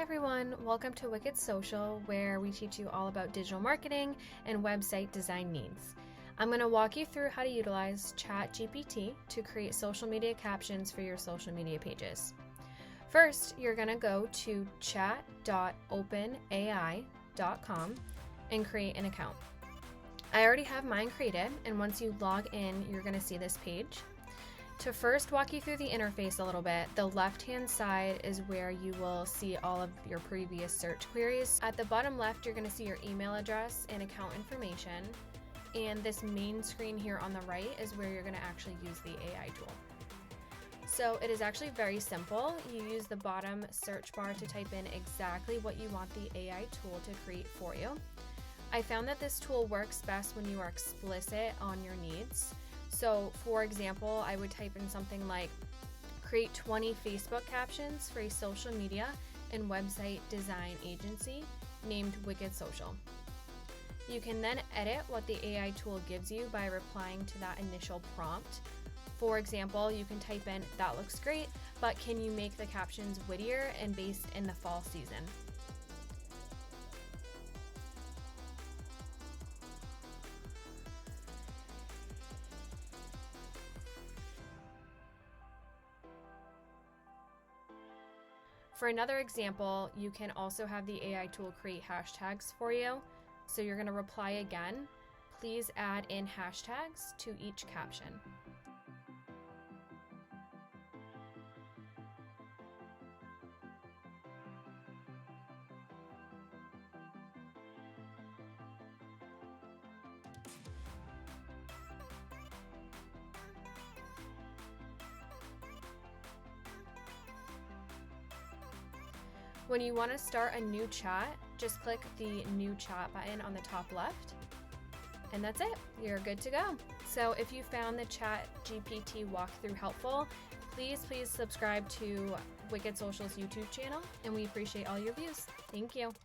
everyone, welcome to Wicked Social, where we teach you all about digital marketing and website design needs. I'm going to walk you through how to utilize ChatGPT to create social media captions for your social media pages. First, you're going to go to chat.openai.com and create an account. I already have mine created, and once you log in, you're going to see this page. To first walk you through the interface a little bit, the left-hand side is where you will see all of your previous search queries. At the bottom left, you're going to see your email address and account information. And this main screen here on the right is where you're going to actually use the AI tool. So it is actually very simple. You use the bottom search bar to type in exactly what you want the AI tool to create for you. I found that this tool works best when you are explicit on your needs. So for example, I would type in something like create 20 Facebook captions for a social media and website design agency named Wicked Social. You can then edit what the AI tool gives you by replying to that initial prompt. For example, you can type in, "That looks great, but can you make the captions wittier and based in the fall season?" For another example, you can also have the AI tool create hashtags for you. So you're going to reply again. Please add in hashtags to each caption. When you want to start a new chat, just click the new chat button on the top left, and that's it. You're good to go. So if you found the ChatGPT walkthrough helpful, please subscribe to Wicked Social's YouTube channel, and we appreciate all your views. Thank you.